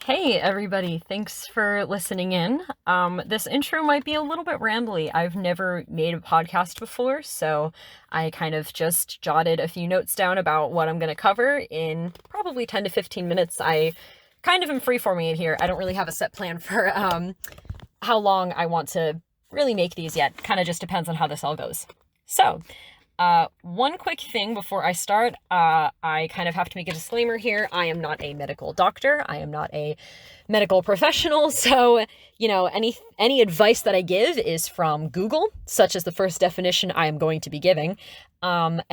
Hey everybody, thanks for listening in. This intro might be a little bit rambly. I've never made a podcast before, so I kind of just jotted a few notes down about what I'm going to cover in probably 10 to 15 minutes. I kind of am free-forming it here. I don't really have a set plan for how long I want to really make these yet. Kind of just depends on how this all goes. So, one quick thing before I start, I kind of have to make a disclaimer here. I am not a medical doctor. I am not a medical professional. So, any advice that I give is from Google, such as the first definition I am going to be giving. I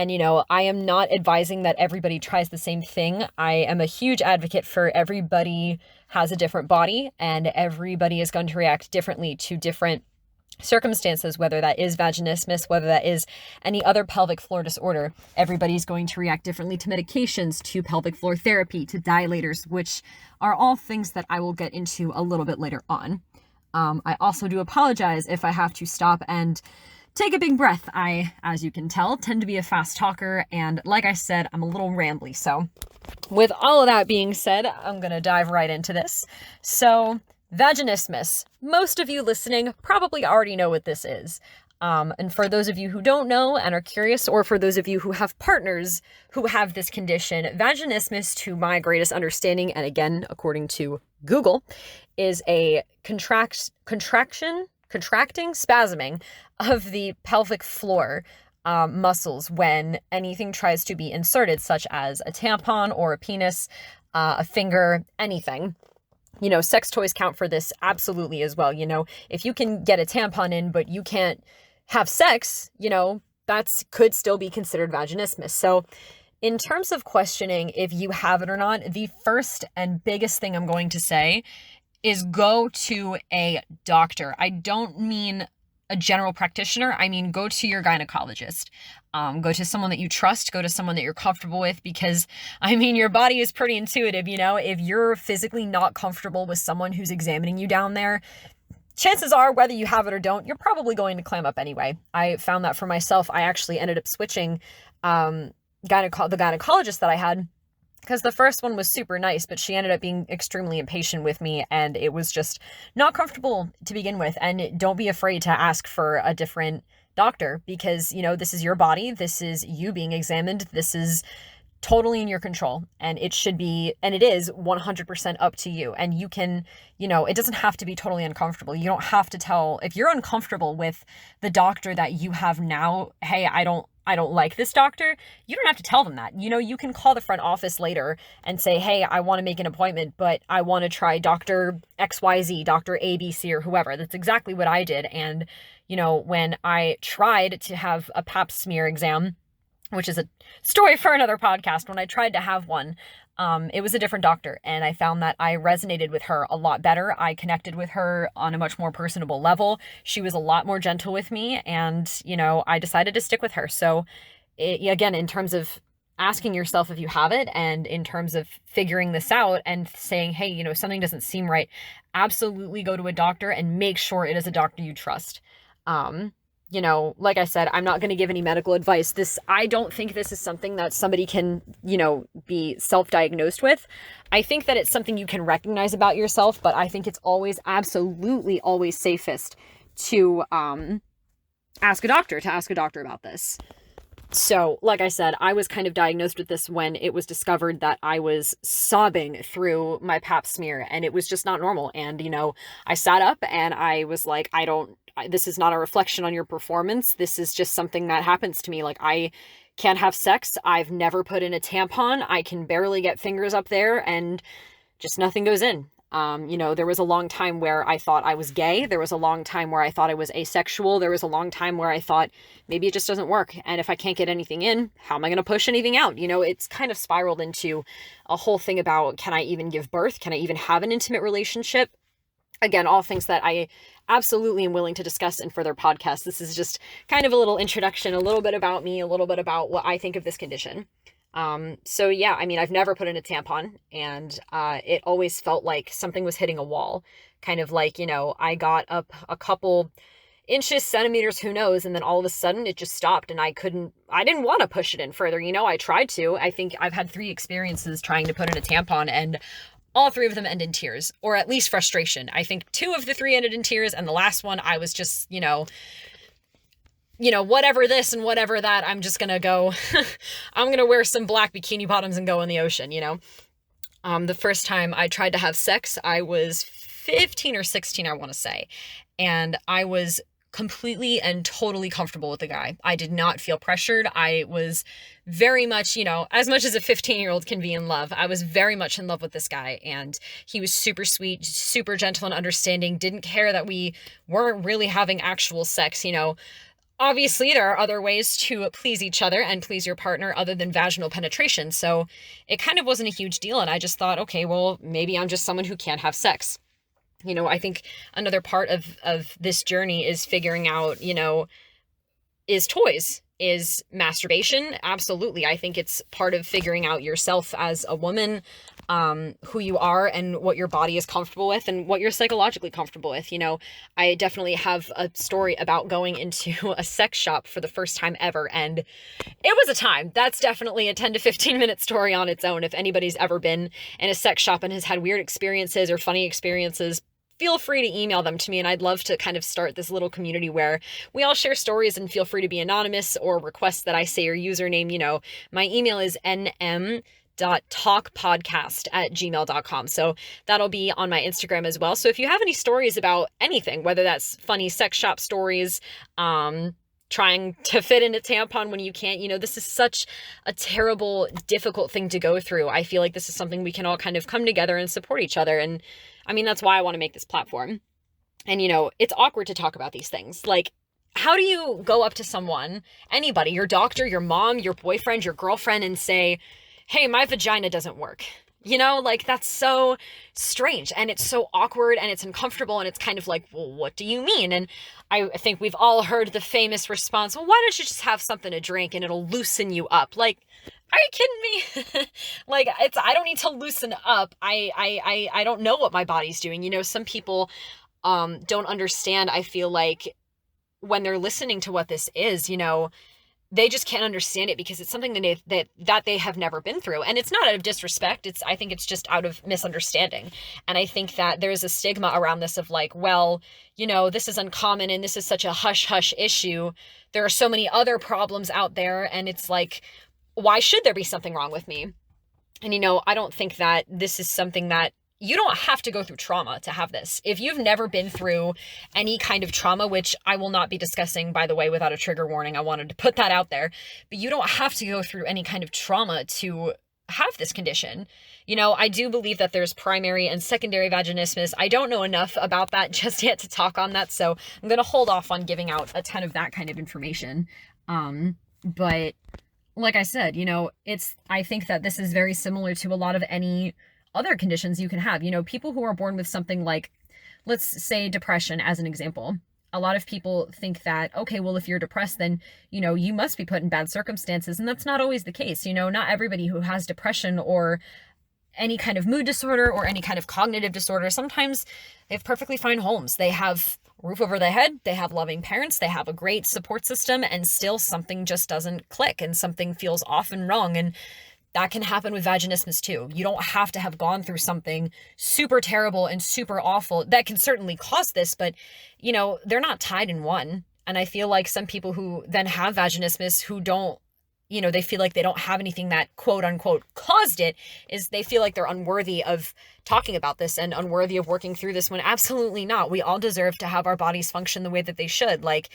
am not advising that everybody tries the same thing. I am a huge advocate for everybody has a different body and everybody is going to react differently to different circumstances, whether that is vaginismus, whether that is any other pelvic floor disorder. Everybody's going to react differently to medications, to pelvic floor therapy, to dilators, which are all things that I will get into a little bit later on. I also do apologize if I have to stop and take a big breath. I, as you can tell, tend to be a fast talker, and like I said, I'm a little rambly. So with all of that being said, I'm going to dive right into this. So vaginismus. Most of you listening probably already know what this is. And for those of you who don't know and are curious, or for those of you who have partners who have this condition, vaginismus, to my greatest understanding, and again, according to Google, is a contracting, spasming of the pelvic floor muscles when anything tries to be inserted, such as a tampon or a penis, a finger, anything. Sex toys count for this absolutely as well. If you can get a tampon in, but you can't have sex, that could still be considered vaginismus. So in terms of questioning if you have it or not, the first and biggest thing I'm going to say is go to a doctor. I don't mean a general practitioner. I mean, go to your gynecologist. Go to someone that you trust, go to someone that you're comfortable with, because your body is pretty intuitive. If you're physically not comfortable with someone who's examining you down there, chances are, whether you have it or don't, you're probably going to clam up anyway. I found that for myself. I actually ended up switching the gynecologist that I had, because the first one was super nice, but she ended up being extremely impatient with me, and it was just not comfortable to begin with. And don't be afraid to ask for a different doctor, because, this is your body. This is you being examined. This is totally in your control, and it should be, and it is 100% up to you. And you can, it doesn't have to be totally uncomfortable. You don't have to tell, if you're uncomfortable with the doctor that you have now, hey, I don't like this doctor, you don't have to tell them that. You can call the front office later and say, hey, I want to make an appointment, but I want to try Dr. XYZ, Dr. ABC, or whoever. That's exactly what I did. And, when I tried to have a pap smear exam, which is a story for another podcast, when I tried to have one, it was a different doctor, and I found that I resonated with her a lot better. I connected with her on a much more personable level. She was a lot more gentle with me, and, I decided to stick with her. So, again, in terms of asking yourself if you have it, and in terms of figuring this out and saying, hey, something doesn't seem right, absolutely go to a doctor and make sure it is a doctor you trust. Like I said, I'm not going to give any medical advice. I don't think this is something that somebody can, be self-diagnosed with. I think that it's something you can recognize about yourself, but I think it's absolutely always safest to ask a doctor about this. So, like I said, I was kind of diagnosed with this when it was discovered that I was sobbing through my pap smear, and it was just not normal. And, I sat up and I was like, this is not a reflection on your performance. This is just something that happens to me. Like, I can't have sex. I've never put in a tampon. I can barely get fingers up there, and just nothing goes in. There was a long time where I thought I was gay. There was a long time where I thought I was asexual. There was a long time where I thought maybe it just doesn't work. And if I can't get anything in, how am I going to push anything out? It's kind of spiraled into a whole thing about, can I even give birth? Can I even have an intimate relationship? Again, all things that I absolutely am willing to discuss in further podcasts. This is just kind of a little introduction, a little bit about me, a little bit about what I think of this condition. So yeah, I've never put in a tampon, and it always felt like something was hitting a wall. Kind of like, I got up a couple inches, centimeters, who knows, and then all of a sudden it just stopped, and I didn't want to push it in further. I tried to. I think I've had 3 experiences trying to put in a tampon, and all three of them end in tears, or at least frustration. I think two of the three ended in tears, and the last one, I was just, whatever this and whatever that, I'm just gonna go, I'm gonna wear some black bikini bottoms and go in the ocean, The first time I tried to have sex, I was 15 or 16, I want to say, and I was completely and totally comfortable with the guy. I did not feel pressured. I was very much, as much as a 15-year-old can be in love, I was very much in love with this guy, and he was super sweet, super gentle and understanding, didn't care that we weren't really having actual sex, Obviously, there are other ways to please each other and please your partner other than vaginal penetration, so it kind of wasn't a huge deal, and I just thought, okay, well, maybe I'm just someone who can't have sex. I think another part of this journey is figuring out, is toys, is masturbation. Absolutely. I think it's part of figuring out yourself as a woman, who you are and what your body is comfortable with and what you're psychologically comfortable with. I definitely have a story about going into a sex shop for the first time ever, and it was a time. That's definitely a 10 to 15 minute story on its own. If anybody's ever been in a sex shop and has had weird experiences or funny experiences, feel free to email them to me, and I'd love to kind of start this little community where we all share stories, and feel free to be anonymous or request that I say your username. My email is nm.talkpodcast@gmail.com. So that'll be on my Instagram as well. So if you have any stories about anything, whether that's funny sex shop stories, trying to fit in a tampon when you can't, this is such a terrible, difficult thing to go through. I feel like this is something we can all kind of come together and support each other. And that's why I want to make this platform. And, it's awkward to talk about these things. Like, how do you go up to someone, anybody, your doctor, your mom, your boyfriend, your girlfriend, and say, hey, my vagina doesn't work? That's so strange, and it's so awkward, and it's uncomfortable, and it's kind of like, well, what do you mean? And I think we've all heard the famous response, well, why don't you just have something to drink and it'll loosen you up? Like, are you kidding me? I don't need to loosen up. I don't know what my body's doing. Some people don't understand, I feel like, when they're listening to what this is, they just can't understand it because it's something that they have never been through. And it's not out of disrespect. I think it's just out of misunderstanding. And I think that there's a stigma around this of like, well, this is uncommon and this is such a hush-hush issue. There are so many other problems out there. And it's like, why should there be something wrong with me? And, I don't think that this is something that you don't have to go through trauma to have this. If you've never been through any kind of trauma, which I will not be discussing, by the way, without a trigger warning, I wanted to put that out there, but you don't have to go through any kind of trauma to have this condition. I do believe that there's primary and secondary vaginismus. I don't know enough about that just yet to talk on that, so I'm going to hold off on giving out a ton of that kind of information. But like I said, I think that this is very similar to a lot of any other conditions you can have. People who are born with something like, let's say, depression as an example. A lot of people think that, okay, well, if you're depressed, then, you must be put in bad circumstances. And that's not always the case. Not everybody who has depression or any kind of mood disorder or any kind of cognitive disorder, sometimes they have perfectly fine homes. They have a roof over their head. They have loving parents. They have a great support system, and still something just doesn't click and something feels off and wrong. And that can happen with vaginismus too. You don't have to have gone through something super terrible and super awful. That can certainly cause this, but they're not tied in one. And I feel like some people who then have vaginismus who don't, they feel like they don't have anything that quote unquote caused it, is they feel like they're unworthy of talking about this and unworthy of working through this, when absolutely not. We all deserve to have our bodies function the way that they should. Like,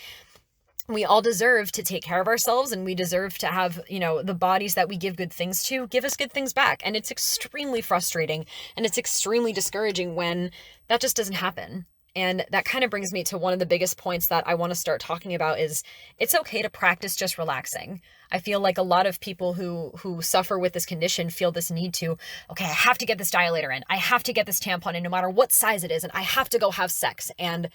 we all deserve to take care of ourselves, and we deserve to have, the bodies that we give good things to give us good things back. And it's extremely frustrating and it's extremely discouraging when that just doesn't happen. And that kind of brings me to one of the biggest points that I want to start talking about is it's okay to practice just relaxing. I feel like a lot of people who suffer with this condition feel this need to, okay, I have to get this dilator in. I have to get this tampon in no matter what size it is. And I have to go have sex. And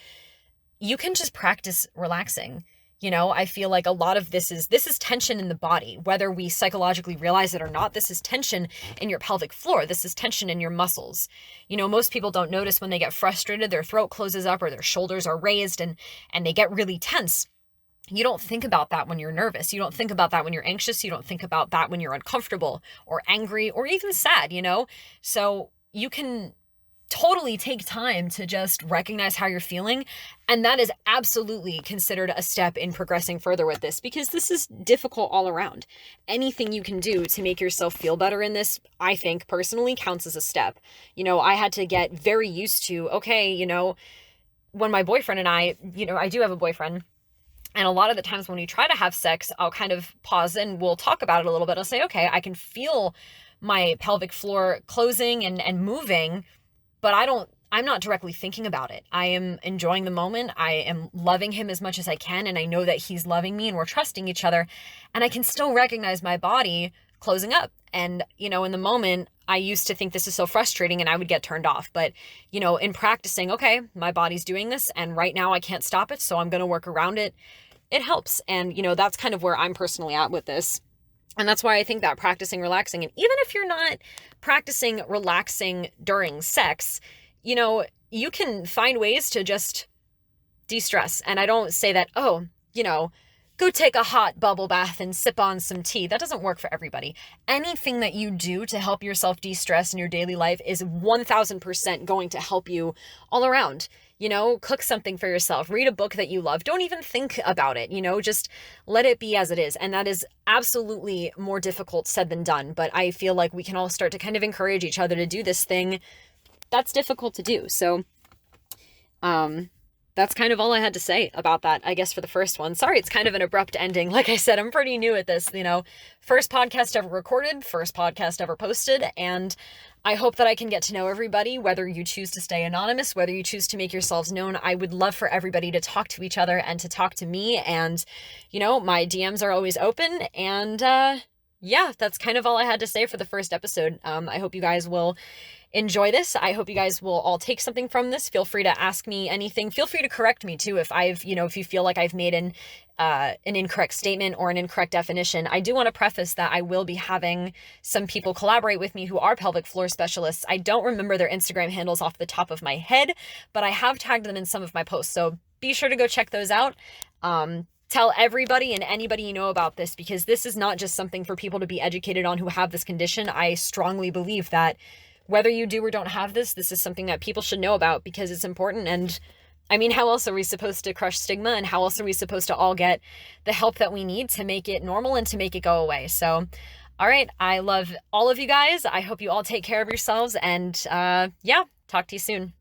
you can just practice relaxing. I feel like a lot of this is tension in the body, whether we psychologically realize it or not. This is tension in your pelvic floor. This is tension in your muscles. Most people don't notice when they get frustrated, their throat closes up or their shoulders are raised and they get really tense. You don't think about that when you're nervous. You don't think about that when you're anxious. You don't think about that when you're uncomfortable or angry or even sad, So you can totally take time to just recognize how you're feeling. And that is absolutely considered a step in progressing further with this, because this is difficult all around. Anything you can do to make yourself feel better in this, I think personally counts as a step. I had to get very used to, okay, when my boyfriend and I do have a boyfriend. And a lot of the times when we try to have sex, I'll kind of pause and we'll talk about it a little bit. I'll say, okay, I can feel my pelvic floor closing and moving, but I'm not directly thinking about it. I am enjoying the moment. I am loving him as much as I can. And I know that he's loving me and we're trusting each other. And I can still recognize my body closing up. And, in the moment, I used to think this is so frustrating and I would get turned off. But, in practicing, okay, my body's doing this and right now I can't stop it, so I'm going to work around it. It helps. And, that's kind of where I'm personally at with this. And that's why I think that practicing relaxing, and even if you're not practicing relaxing during sex, you can find ways to just de-stress. And I don't say that, go take a hot bubble bath and sip on some tea. That doesn't work for everybody. Anything that you do to help yourself de-stress in your daily life is 1000% going to help you all around. Cook something for yourself, read a book that you love. Don't even think about it, just let it be as it is. And that is absolutely more difficult said than done. But I feel like we can all start to kind of encourage each other to do this thing that's difficult to do. So, that's kind of all I had to say about that, I guess, for the first one. Sorry, it's kind of an abrupt ending. Like I said, I'm pretty new at this, first podcast ever recorded, first podcast ever posted. And I hope that I can get to know everybody, whether you choose to stay anonymous, whether you choose to make yourselves known. I would love for everybody to talk to each other and to talk to me. And, my DMs are always open. And yeah, that's kind of all I had to say for the first episode. I hope you guys will enjoy this. I hope you guys will all take something from this. Feel free to ask me anything. Feel free to correct me too if if you feel like I've made an incorrect statement or an incorrect definition. I do want to preface that I will be having some people collaborate with me who are pelvic floor specialists. I don't remember their Instagram handles off the top of my head, but I have tagged them in some of my posts. So be sure to go check those out. Tell everybody and anybody you know about this, because this is not just something for people to be educated on who have this condition. I strongly believe that whether you do or don't have this is something that people should know about because it's important. And I mean, how else are we supposed to crush stigma, and how else are we supposed to all get the help that we need to make it normal and to make it go away? So, all right. I love all of you guys. I hope you all take care of yourselves, and yeah, talk to you soon.